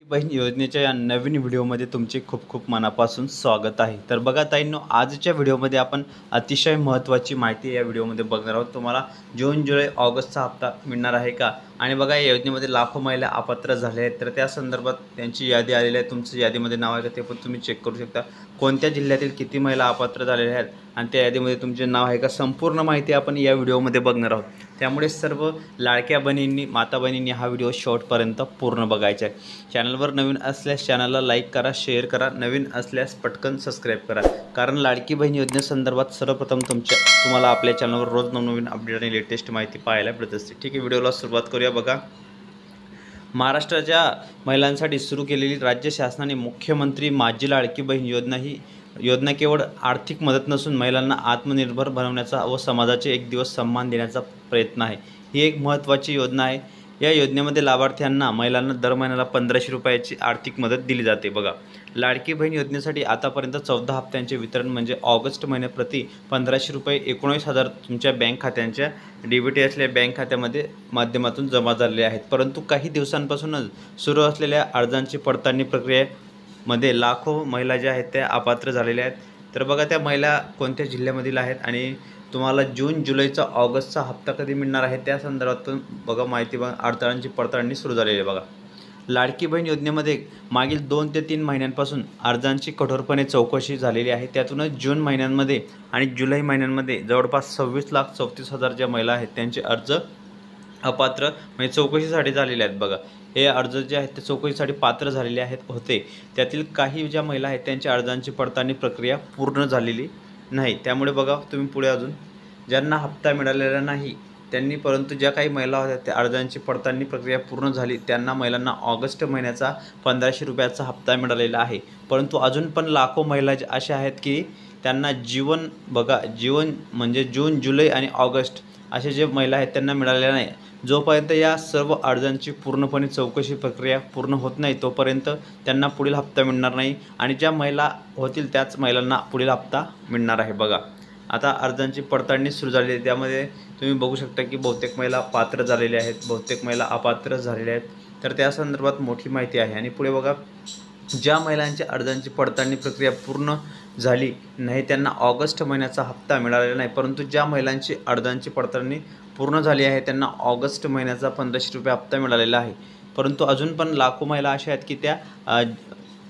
बहीण योजनेच्या या नवीन व्हिडिओमध्ये तुमचे खूप खूप मनापासून स्वागत आहे। तर बघा ताईंनो, आजच्या व्हिडिओमध्ये आपण अतिशय महत्त्वाची माहिती या व्हिडिओमध्ये बघणार आहोत। तुम्हाला जून जुलै ऑगस्टचा हप्ता मिळणार आहे का, आणि बघा या योजनेमध्ये लाखो महिला अपात्र झाले आहेत, तर त्या संदर्भात त्यांची यादी आलेली आहे। तुमचं यादीमध्ये नाव आहे का ते पण तुम्ही चेक करू शकता। कोणत्या जिल्ह्यातील किती महिला अपात्र झालेल्या आहेत आणि त्या यादीमध्ये तुमचे नाव आहे का, संपूर्ण माहिती आपण या व्हिडिओमध्ये बघणार आहोत। त्यामुळे सर्व लाडक्या बहिणींनी, माता बहिणींनी हा व्हिडिओ शेवटपर्यंत पूर्ण बघायचा आहे। चॅनलवर नवीन असल्यास चॅनलला लाईक करा, शेअर करा, नवीन असल्यास पटकन सबस्क्राईब करा, कारण लाडकी बहीण योजनेसंदर्भात सर्वप्रथम तुम्हाला आपल्या चॅनलवर रोज नवनवीन अपडेट आणि लेटेस्ट माहिती पाहायला मिळत असते। ठीक आहे, व्हिडिओला सुरुवात करूया। बघा, महाराष्ट्राच्या महिलांसाठी सुरू केलेली राज्य शासनाने मुख्यमंत्री माझी लाडकी बहीण योजना ही योजना केवळ आर्थिक मदत नसून महिलांना आत्मनिर्भर बनवण्याचा व समाजाचे एक दिवस सन्मान देण्याचा प्रयत्न आहे। ही एक महत्त्वाची योजना आहे। या योजनेमध्ये लाभार्थ्यांना, महिलांना दर महिन्याला 1500 रुपयाची आर्थिक मदत दिली जाते। बघा, लाडकी बहीण योजनेसाठी आतापर्यंत 14 हप्त्यांचे वितरण म्हणजे ऑगस्ट महिन्याप्रती 1500 रुपये 19,000 तुमच्या बँक खात्यांच्या DBT असलेल्या बँक खात्यामध्ये माध्यमातून जमा झालेले आहेत। परंतु काही दिवसांपासूनच सुरू असलेल्या अर्जांची पडताळणी प्रक्रियेमध्ये लाखो महिला ज्या आहेत त्या अपात्र झालेल्या आहेत। तर बघा, त्या महिला कोणत्या जिल्ह्यामधील आहेत आणि तुम्हाला जून जुलैचा ऑगस्टचा हप्ता कधी मिळणार आहे त्या संदर्भातून बघा माहिती। बघा, अर्जांची पडताळणी सुरू झालेली आहे। बघा, लाडकी बहीण योजनेमध्ये मागील 2 ते 3 महिन्यांपासून अर्जांची कठोरपणे चौकशी झालेली आहे। त्यातूनच जून महिन्यांमध्ये आणि जुलै महिन्यांमध्ये जवळपास 26,34,000 ज्या महिला आहेत त्यांचे अर्ज अपात्र म्हणजे चौकशीसाठी झालेले आहेत। बघा, हे अर्ज जे आहेत ते चौकशीसाठी पात्र झालेले होते। त्यातील काही ज्या महिला आहेत त्यांच्या अर्जांची पडताळणी प्रक्रिया पूर्ण झालेली नाही। त्यामुळे बघा, तुम्ही पुढे अजून ज्यांना हप्ता मिळालेला नाही त्यांनी, परंतु ज्या काही महिला होत्या त्या अर्जांची पडताळणी प्रक्रिया पूर्ण झाली, त्यांना महिलांना ऑगस्ट महिन्याचा 1500 रुपयाचा हप्ता मिळालेला आहे। परंतु अजून पण लाखो महिला अशा आहेत की त्यांना जीवन म्हणजे जून जुलै आणि ऑगस्ट असे जे महिला आहेत त्यांना मिळालेला नाही। जोपर्यंत या सर्व अर्जांची पूर्णपणे चौकशी प्रक्रिया पूर्ण होत नाही तोपर्यंत त्यांना पुढील हप्ता मिळणार नाही, आणि ज्या महिला होतील त्याच महिलांना पुढील हप्ता मिळणार आहे। बघा, आता अर्जांची पडताळणी सुरू झाली आहे। त्यामध्ये तुम्ही बघू शकता की बहुतेक महिला पात्र झालेल्या आहेत, बहुतेक महिला अपात्र झालेल्या आहेत। तर त्या संदर्भात मोठी माहिती आहे। आणि पुढे बघा, ज्या महिलांच्या अर्जांची पडताळणी प्रक्रिया पूर्ण झाली नाही त्यांना ऑगस्ट महिन्याचा हप्ता मिळालेला नाही, परंतु ज्या महिलांची अर्जांची पडताळणी पूर्ण झाली आहे त्यांना ऑगस्ट महिन्याचा 1500 रुपये हप्ता मिळालेला आहे। परंतु अजून पण लाखो महिला अशा आहेत की त्या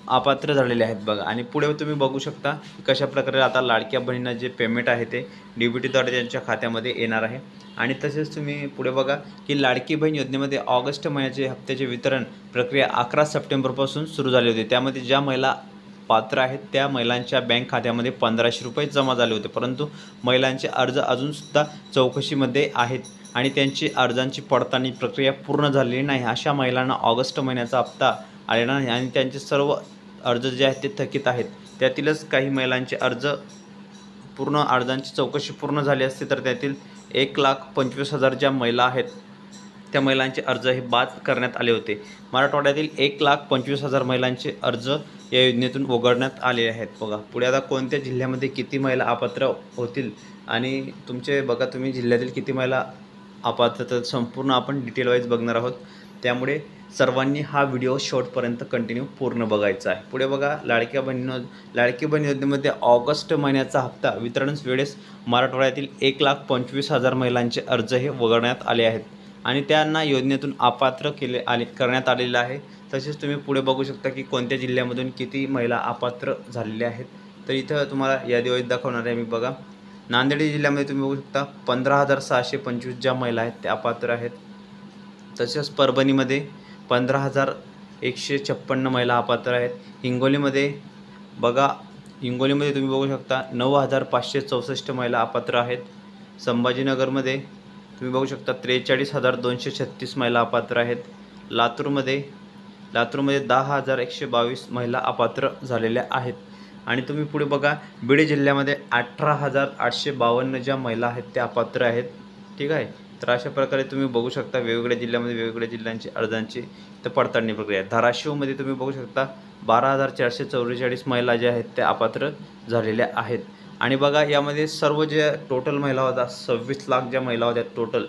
अपात्र झालेले आहेत। बघा, आणि पुढे तुम्ही बघू शकता कशा प्रकारे आता लाडक्या बहिणींना जे पेमेंट आहे ते DBTद्वारे त्यांच्या खात्यामध्ये येणार आहे। आणि तसेच तुम्ही पुढे बघा की लाडकी बहीण योजनेमध्ये ऑगस्ट महिन्याचे हप्त्याचे वितरण प्रक्रिया 11 सप्टेंबरपासून सुरू झाली होती। त्यामध्ये ज्या महिला पात्र आहेत त्या महिलांच्या बँक खात्यामध्ये 1500 रुपये जमा झाले होते, परंतु महिलांचे अर्ज अजूनसुद्धा चौकशीमध्ये आहेत आणि त्यांची अर्जांची पडताळणी प्रक्रिया पूर्ण झालेली नाही। अशा महिलांना ऑगस्ट महिन्याचा हप्ता आलेला नाही आणि त्यांचे सर्व अर्ज जे आहेत ते थकीत आहेत। त्यातीलच काही महिलांचे अर्जांची चौकशी पूर्ण झाली असते तर त्यातील 1,25,000 ज्या महिला आहेत त्या महिलांचे अर्ज हे बाद करण्यात आले होते। मराठवाड्यातील 1,25,000 महिलांचे अर्ज या योजनेतून वगळण्यात आले आहेत। बघा, पुढे आता कोणत्या जिल्ह्यामध्ये किती महिला अपात्र होतील आणि तुमचे बघा तुम्ही जिल्ह्यातील किती महिला अपात्र, तर संपूर्ण आपण डिटेल वाईज बघणार आहोत। त्यामुळे सर्वांनी हा व्हिडिओ शेवटपर्यंत कंटिन्यू पूर्ण बघायचा आहे। पुढे बघा, लाडकी बहीण योजनेमध्ये ऑगस्ट महिन्याचा हप्ता वितरण वेळेस मराठवाड्यातील 1,25,000 महिलांचे अर्ज हे वगळण्यात आले आहेत आणि त्यांना योजनेतून अपात्र करण्यात आलेलं आहे। तसेच तुम्ही पुढे बघू शकता की कोणत्या जिल्ह्यामधून किती महिला अपात्र झालेल्या आहेत। तर इथं तुम्हाला यादीवाईज दाखवणार आहे मी। बघा, नांदेड जिल्ह्यामध्ये तुम्ही बघू शकता 15,625 ज्या महिला आहेत त्या अपात्र आहेत। तसेच परभणीमध्ये 15,156 महिला अपात्र आहेत। हिंगोलीमध्ये तुम्ही बघू शकता 9,564 महिला अपात्र आहेत। संभाजीनगरमध्ये तुम्ही बघू शकता 43,236 महिला अपात्र आहेत। लातूरमध्ये 10,122 महिला अपात्र झालेल्या आहेत। आणि तुम्ही पुढे बघा, बीड जिल्ह्यामध्ये 18,852 ज्या महिला आहेत त्या अपात्र आहेत। ठीक आहे, तर अशा प्रकारे तुम्ही बघू शकता वेगवेगळ्या जिल्ह्यामध्ये वेगवेगळ्या जिल्ह्यांची अर्जांची पडताळणी प्रक्रिया। धाराशिवमध्ये तुम्ही बघू शकता 12,444 महिला ज्या आहेत त्या अपात्र झालेल्या आहेत। आणि बघा, यामध्ये सर्व जे टोटल महिला होत्या 26 लाख ज्या महिला होत्या टोटल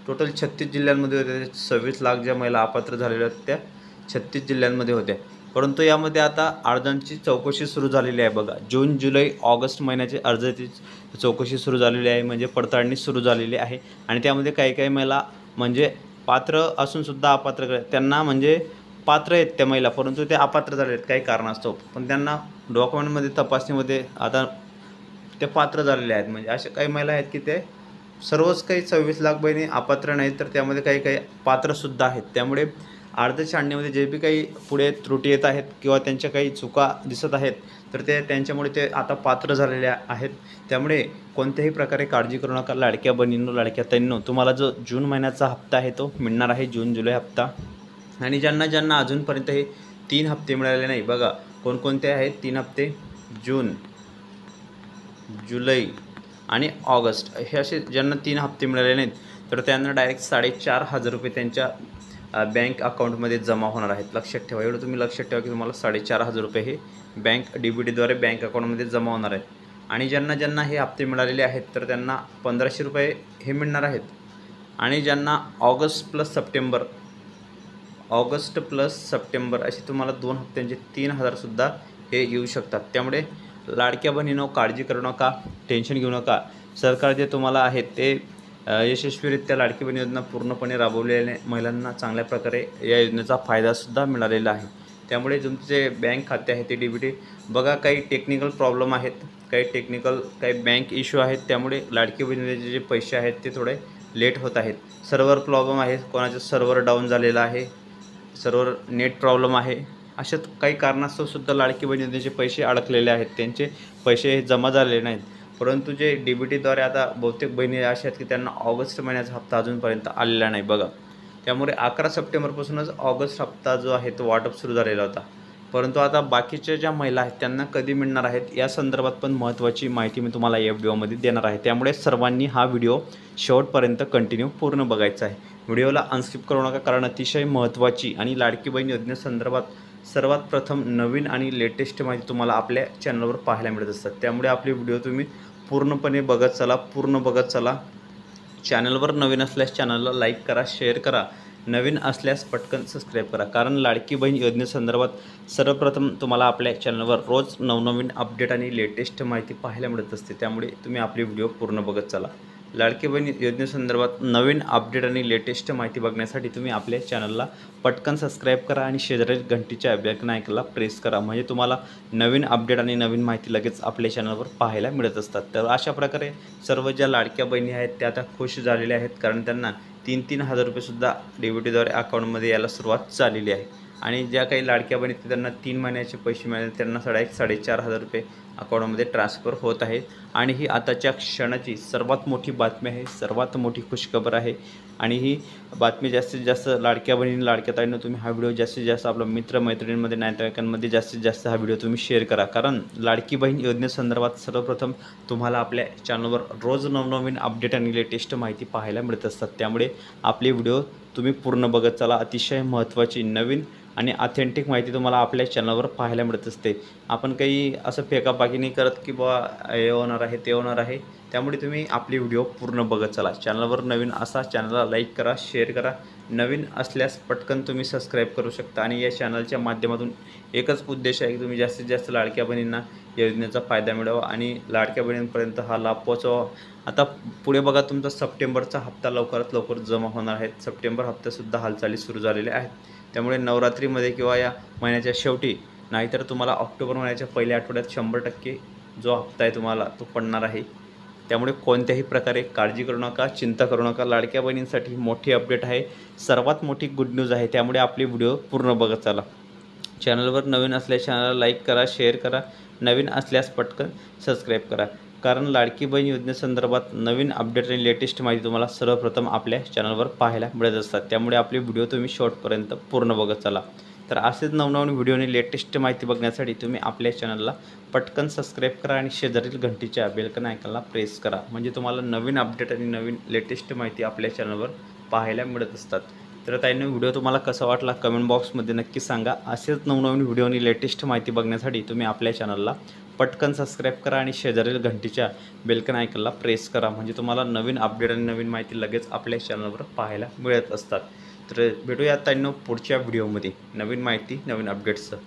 36 जिल्ह्यांमध्ये होत्या, 26 लाख ज्या महिला अपात्र झालेल्या होत्या 36 जिल्ह्यांमध्ये होत्या. परंतु यामध्ये आता अर्जांची चौकशी सुरू झालेली आहे बघा. जून, जुलै, ऑगस्ट महिन्याचे अर्जाची चौकशी सुरू झालेली आहे, म्हणजे पडताळणी सुरू झालेली आहे. आणि त्यामध्ये काही महिला म्हणजे पात्र असूनसुद्धा अपात्र त्यांना म्हणजे पात्र आहेत त्या महिला, परंतु त्या अपात्र झाले आहेत काही कारणास्तव. पण त्यांना डॉक्युमेंटमध्ये तपासणीमध्ये आता ते पात्र झालेले आहेत. म्हणजे अशा काही महिला आहेत की ते सर्वच काही 26 लाख बहिणी अपात्र नाहीत, तर त्यामध्ये काही पात्रसुद्धा आहेत. त्यामुळे अर्ज छाननीमध्ये जे बी काही पुढे त्रुटी येत आहेत किंवा त्यांच्या काही चुका दिसत आहेत, तर त्यांच्यामुळे ते आता पात्र झालेले आहेत. त्यामुळे कोणत्याही प्रकारे काळजी करू नका लाडक्या बहिणींनो, लाडक्या ताईंनो. तुम्हाला जो जून महिन्याचा हप्ता आहे तो मिळणार आहे, जून जुलै हप्ता. आणि ज्यांना अजूनपर्यंत हे 3 हप्ते मिळाले नाही बघा, कोणकोणते आहेत 3 हप्ते, जून, जुलै आणि ऑगस्ट, हे असे ज्यांना 3 हप्ते मिळाले नाहीत, तर त्यांना डायरेक्ट 4,500 रुपये त्यांच्या बँक अकाउंटमध्ये जमा होणार आहेत. लक्षात ठेवा, एवढं तुम्ही लक्षात ठेवा की तुम्हाला 4,500 रुपये हे बँक DBTद्वारे बँक अकाउंटमध्ये जमा होणार आहेत. आणि ज्यांना हे हप्ते मिळालेले आहेत, तर त्यांना 1,500 रुपये हे मिळणार आहेत. आणि ज्यांना ऑगस्ट प्लस सप्टेंबर असे तुम्हाला 2 हप्त्यांचे 3,000सुद्धा हे येऊ शकतात. त्यामुळे लाडक्या बहिणींनो, काळजी करू नका, टेन्शन घेऊ नका. सरकार जे तुम्हाला आहेत ते यशस्वीरित्या लाडकी बहीण योजना पूर्णपणे राबवलेल्या महिलांना चांगल्या प्रकारे या योजनेचा फायदासुद्धा मिळालेला आहे. त्यामुळे तुमचे बँक खाते आहे ते DBT बघा, काही टेक्निकल प्रॉब्लेम आहेत, काही बँक इश्यू आहेत. त्यामुळे लाडकी बहिणीचे जे पैसे आहेत ते थोडे लेट होत आहेत. सर्व्हर प्रॉब्लेम आहे, कोणाचं सर्व्हर डाऊन झालेलं आहे, सर्व्हर नेट प्रॉब्लेम आहे. अशा काही कारणास्तव सुद्धा लाडकी बहीण योजनेचे पैसे अडकलेले आहेत, त्यांचे पैसे हे जमा झालेले नाहीत. परंतु जे DBTद्वारे आता बहुतेक बहिणी अशा आहेत की त्यांना ऑगस्ट महिन्याचा हप्ता अजूनपर्यंत आलेला नाही बघा. त्यामुळे 11 सप्टेंबरपासूनच ऑगस्ट हप्ता जो आहे तो वाटप सुरू झालेला होता. परंतु आता बाकीच्या ज्या महिला आहेत त्यांना कधी मिळणार आहेत या संदर्भात पण महत्त्वाची माहिती मी तुम्हाला या व्हिडिओमध्ये देणार आहे. त्यामुळे सर्वांनी हा व्हिडिओ शेवटपर्यंत कंटिन्यू पूर्ण बघायचा आहे. व्हिडिओला अनस्किप करू नका, कारण अतिशय महत्त्वाची आणि लाडकी बहीण योजनेसंदर्भात सर्वात प्रथम नवीन आणि लेटेस्ट माहिती तुम्हाला आपल्या चॅनलवर पाहायला मिळत असतात. त्यामुळे आपली व्हिडिओ तुम्ही पूर्ण बघत चला. चॅनलवर नवीन असल्यास चॅनलला लाईक करा, शेअर करा, नवीन असल्यास पटकन सबस्क्राईब करा. कारण लाडकी बहीण योजनेसंदर्भात सर्वप्रथम तुम्हाला आपल्या चॅनलवर रोज नवनवीन अपडेट आणि लेटेस्ट माहिती पाहायला मिळत असते. त्यामुळे तुम्ही आपली व्हिडिओ पूर्ण बघत चला. लाडकी बहीण योजनेसंदर्भात नवीन अपडेट आणि लेटेस्ट माहिती बघण्यासाठी तुम्ही आपल्या चॅनलला पटकन सबस्क्राईब करा आणि शेजारील घंटीच्या बेल आयकॉनला प्रेस करा, म्हणजे तुम्हाला नवीन अपडेट आणि नवीन माहिती लगेच आपल्या चॅनलवर पाहायला मिळत असतात. तर अशा प्रकारे सर्व ज्या लाडक्या बहिणी आहेत त्या आता खुश झालेल्या आहेत, कारण त्यांना 3,000 रुपयेसुद्धा DBTद्वारे अकाउंटमध्ये यायला सुरुवात झालेली आहे. आणि ज्या काही लाडक्या बहिणी त्यांना 3 महिन्याचे पैसे मिळाले त्यांना 4,500 रुपये अकाउंटमध्ये ट्रान्सफर होत आहेत. आणि ही आताच्या क्षणाची सर्वात मोठी बातमी आहे, सर्वात मोठी खुशखबर आहे. आणि ही बातमी जास्तीत जास्त लाडक्या बहिणी, लाडक्या ताईंनो, तुम्ही हा व्हिडिओ जास्तीत जास्त आपल्या मित्रमैत्रिणींमध्ये, नातेवाईकांमध्ये जास्तीत जास्त हा व्हिडिओ तुम्ही शेअर करा. कारण लाडकी बहीण योजनेसंदर्भात सर्वप्रथम तुम्हाला आपल्या चॅनलवर रोज नवनवीन अपडेट आणि लेटेस्ट माहिती पाहायला मिळत असतात. त्यामुळे आपले व्हिडिओ तुम्ही पूर्ण बघत चला. अतिशय महत्त्वाची नवीन आणि ऑथेंटिक माहिती तुम्हाला आपल्या चॅनलवर पाहायला मिळत असते. आपण काही असं फेकापाकी नाही करत की बा हे होणार आहे ते होणार आहे. त्यामुळे तुम्ही आपली व्हिडिओ पूर्ण बघत चला. चॅनलवर नवीन असा चॅनलला लाईक करा, शेअर करा, नवीन असल्यास पटकन तुम्ही सबस्क्राईब करू शकता. आणि या चॅनलच्या माध्यमातून एकच उद्देश आहे की तुम्ही जास्तीत जास्त लाडक्या बहिणींना योजनेचा फायदा मिळावा आणि लाडक्या बहिणींपर्यंत हा लाभ पोहोचवा. आता पुढे बघा, तुमचा सप्टेंबरचा हप्ता लवकरात लवकर जमा होणार आहे. सप्टेंबर हप्त्यासुद्धा हालचाली सुरू झालेल्या आहेत. त्यामुळे नवरात्रीमध्ये किंवा या महिन्याच्या शेवटी, नाहीतर तुम्हाला ऑक्टोबर महिन्याच्या पहिल्या आठवड्यात 100% जो हप्ता आहे तुम्हाला तो पडणार आहे. त्यामुळे कोणत्याही प्रकारे काळजी करू नका, चिंता करू नका. लाडक्या बहिणींसाठी मोठी अपडेट आहे, सर्वात मोठी गुड न्यूज आहे. त्यामुळे आपली व्हिडिओ पूर्ण बघत चला. चॅनलवर नवीन असल्यास चॅनलला लाईक करा, शेअर करा, नवीन असल्यास पटकन सबस्क्राईब करा. कारण लाडकी बहीण योजनेसंदर्भात नवीन अपडेट आणि लेटेस्ट माहिती तुम्हाला सर्वप्रथम आपल्या चॅनलवर पाहायला मिळत असतात. त्यामुळे आपली व्हिडिओ तुम्ही शेवटपर्यंत पूर्ण बघत चला. तर असेच नवनवीन व्हिडिओ आणि लेटेस्ट माहिती बघण्यासाठी तुम्ही आपल्या चॅनलला पटकन सबस्क्राईब करा आणि शेजारील घंटीच्या बेल आयकॉनला प्रेस करा, म्हणजे तुम्हाला नवीन अपडेट आणि नवीन लेटेस्ट माहिती आपल्या चॅनलवर पाहायला मिळत असतात. तर ताईंनो, व्हिडिओ तुम्हाला कसा वाटला कमेंट बॉक्समध्ये नक्की सांगा. असेच नवनवीन व्हिडिओ आणि लेटेस्ट माहिती बघण्यासाठी तुम्ही आपल्या चॅनलला पटकन सबस्क्राईब करा आणि शेजारील घंटीच्या बेल आयकॉनला प्रेस करा, म्हणजे तुम्हाला नवीन अपडेट आणि नवीन माहिती लगेच आपल्या चॅनलवर पाहायला मिळत असतात. तर भेटूया ताईंनो पुढच्या व्हिडिओमध्ये नवीन माहिती नवीन अपडेट्सचं.